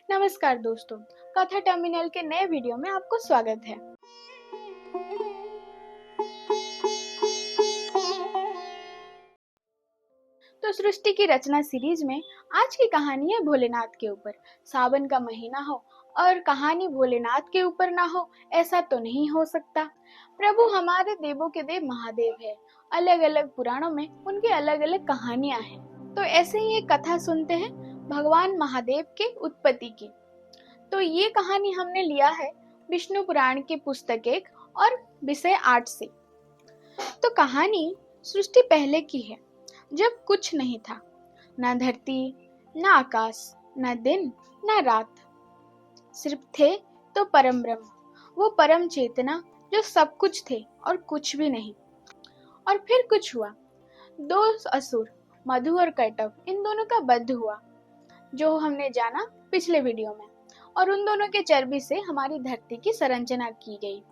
नमस्कार दोस्तों, कथा टर्मिनल के नए वीडियो में आपको स्वागत है। तो सृष्टि की रचना सीरीज में आज की कहानी है भोलेनाथ के ऊपर। सावन का महीना हो और कहानी भोलेनाथ के ऊपर ना हो, ऐसा तो नहीं हो सकता। प्रभु हमारे देवों के देव महादेव है। अलग अलग पुराणों में उनकी अलग अलग कहानियां हैं। तो ऐसे ही एक कथा सुनते हैं भगवान महादेव के उत्पत्ति की। तो ये कहानी हमने लिया है विष्णु पुराण की पुस्तक 1 और विषय 8 से। तो कहानी सृष्टि पहले की है, जब कुछ नहीं था, न धरती, न आकाश, न दिन, न रात, सिर्फ थे तो परम ब्रह्म, वो परम चेतना जो सब कुछ थे और कुछ भी नहीं। और फिर कुछ हुआ। दो असुर, मधु और कैटव, इन दोनों का वध हुआ, जो हमने जाना पिछले वीडियो में। और उन दोनों के चर्बी से हमारी धरती की संरचना की गई।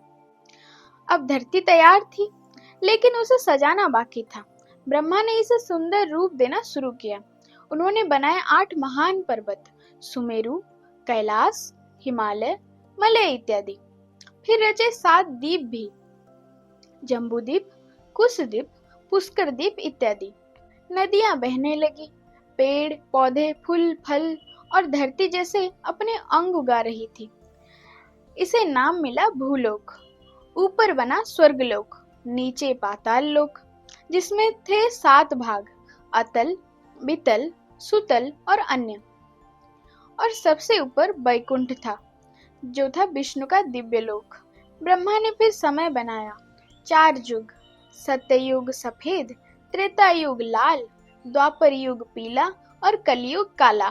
अब धरती तैयार थी, लेकिन उसे सजाना बाकी था। ब्रह्मा ने इसे सुंदर रूप देना शुरू किया। उन्होंने बनाए 8 महान पर्वत, सुमेरु, कैलाश, हिमालय, मलय इत्यादि। फिर रचे 7 द्वीप भी, जम्बूद्वीप, कुशद्वीप, पुष्कर द्वीप इत्यादि। नदियां बहने लगी, पेड़ पौधे, फूल फल और धरती जैसे अपने अंग उगा रही थी। इसे नाम मिला भूलोक। ऊपर बना स्वर्गलोक, नीचे पाताल लोक, जिसमें थे 7 भाग, अतल, वितल, सुतल और अन्य। और सबसे ऊपर वैकुंठ था, जो था विष्णु का दिव्य लोक। ब्रह्मा ने फिर समय बनाया, 4 युग, सत्ययुग सफेद, त्रेता युग लाल, द्वापर युग पीला और कलयुग काला।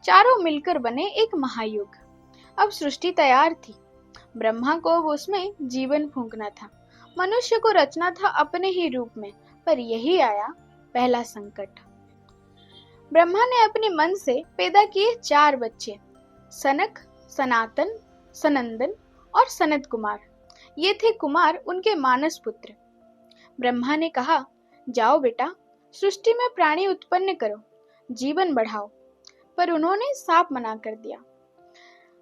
चारों मिलकर बने एक महायुग। अब सृष्टि तैयार थी। ब्रह्मा को अब उसमें जीवन फूंकना था। मनुष्य को रचना था अपने ही रूप में, पर यही आया पहला संकट। ब्रह्मा ने अपने मन से पैदा किए 4 बच्चे, सनक, सनातन, सनंदन और सनत कुमार। ये थे कुमार उनके मानस पुत्र। ब्रह्मा ने कहा, जाओ बेटा, सृष्टि में प्राणी उत्पन्न करो, जीवन बढ़ाओ। पर उन्होंने साफ मना कर दिया।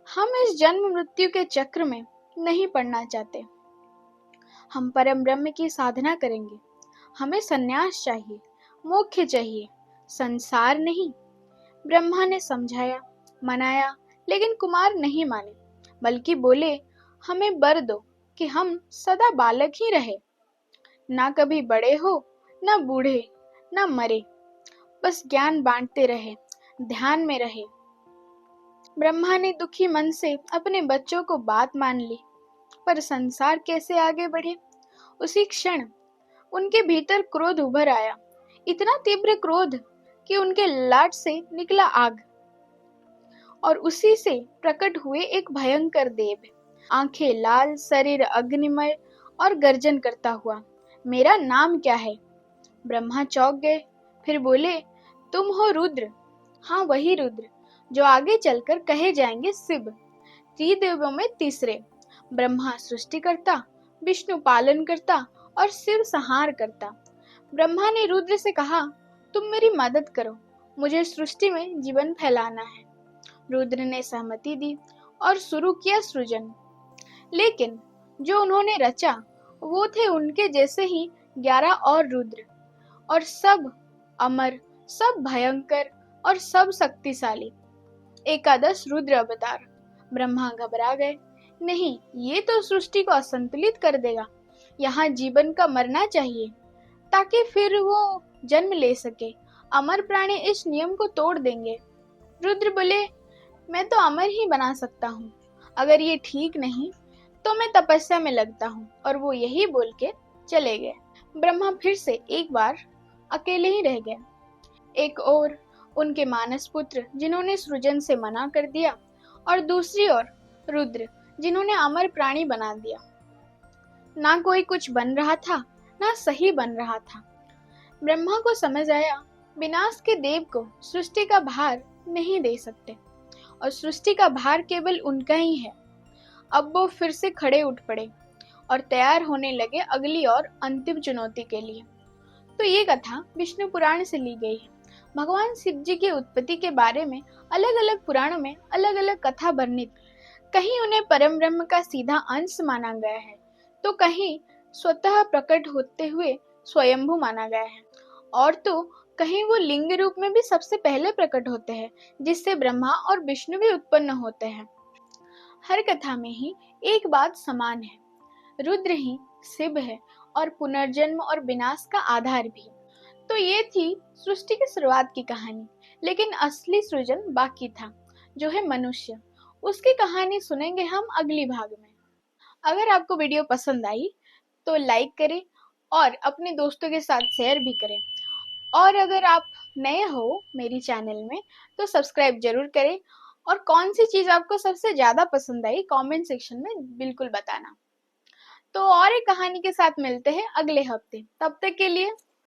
हम इस जन्म मृत्यु के चक्र में नहीं पड़ना चाहते। हम परम ब्रह्म की साधना करेंगे। हमें संन्यास चाहिए, मोक्ष चाहिए, संसार नहीं। ब्रह्मा ने समझाया, मनाया, लेकिन कुमार नहीं माने, बल्कि बोले, हमें वर दो कि हम सदा बालक ही रहे, ना कभी बड़े हो, ना बूढ़े, ना मरे, बस ज्ञान बांटते रहे, ध्यान में रहे। ब्रह्मा ने दुखी मन से अपने बच्चों को बात मान ली, पर संसार कैसे आगे बढ़े। उसी क्षण उनके भीतर क्रोध उभर आया, इतना तीव्र क्रोध कि उनके लाट से निकला आग। और उसी से प्रकट हुए एक भयंकर देव, आंखें लाल, शरीर अग्निमय और गर्जन करता हुआ, मेरा नाम क्या है? ब्रह्मा चौंक गए, फिर बोले, तुम हो रुद्र। हाँ, वही रुद्र, जो आगे चलकर कहे जाएंगे शिव, त्रिदेवों में तीसरे। ब्रह्मा सृष्टि करता, विष्णु पालन करता और शिव संहार करता। ब्रह्मा ने रुद्र से कहा, तुम मेरी मदद करो, मुझे सृष्टि में जीवन फैलाना है। रुद्र ने सहमति दी और शुरू किया सृजन। लेकिन जो उन्होंने रचा, वो थे उनके जैसे ही 11 और रुद्र, और सब अमर, सब भयंकर और सब शक्तिशाली। 11 रुद्र अवतार। ब्रह्मा घबरा गए, नहीं, ये तो सृष्टि को असंतुलित कर देगा। यहाँ जीवन का मरना चाहिए, ताकि फिर वो जन्म ले सके। अमर प्राणी इस नियम को तोड़ देंगे। रुद्र बोले, मैं तो अमर ही बना सकता हूँ, अगर ये ठीक नहीं तो मैं तपस्या में लगता हूँ। और वो यही बोल के चले गए। ब्रह्मा फिर से एक बार अकेले ही रह गए। एक ओर उनके मानस पुत्र, जिन्होंने सृजन से मना कर दिया, और दूसरी ओर रुद्र, जिन्होंने अमर प्राणी बना दिया। ना कोई कुछ बन रहा था, ना सही बन रहा था। ब्रह्मा को समझ आया, विनाश के देव को सृष्टि का भार नहीं दे सकते, और सृष्टि का भार केवल उनका ही है। अब वो फिर से खड़े उठ पड़े और तैयार होने लगे अगली और अंतिम चुनौती के लिए। तो ये कथा विष्णु पुराण से ली गई है। भगवान शिव जी की उत्पत्ति के बारे में अलग अलग पुराणों में अलग अलग कथा वर्णित। कहीं उन्हें परम ब्रह्म का सीधा अंश माना गया है, तो कहीं स्वतः प्रकट होते हुए स्वयंभू माना गया है, और तो कहीं वो लिंग रूप में भी सबसे पहले प्रकट होते हैं, जिससे ब्रह्मा और विष्णु भी उत्पन्न होते हैं। हर कथा में ही एक बात समान है, रुद्र ही शिव है और पुनर्जन्म और विनाश का आधार भी। तो ये थी सृष्टि की शुरुआत की कहानी, लेकिन असली सृजन बाकी था, जो है मनुष्य। उसकी कहानी सुनेंगे हम अगली भाग में। अगर आपको वीडियो पसंद आई तो लाइक करें और अपने दोस्तों के साथ शेयर भी करें। और अगर आप नए हो मेरी चैनल में तो सब्सक्राइब जरूर करें। और कौन सी चीज़ आपको सबसे ज़्यादा पसंद आई कमेंट सेक्शन में बिल्कुल बताना। तो और एक कहानी के साथ मिलते हैं अगले हफ्ते। तब तक के लिए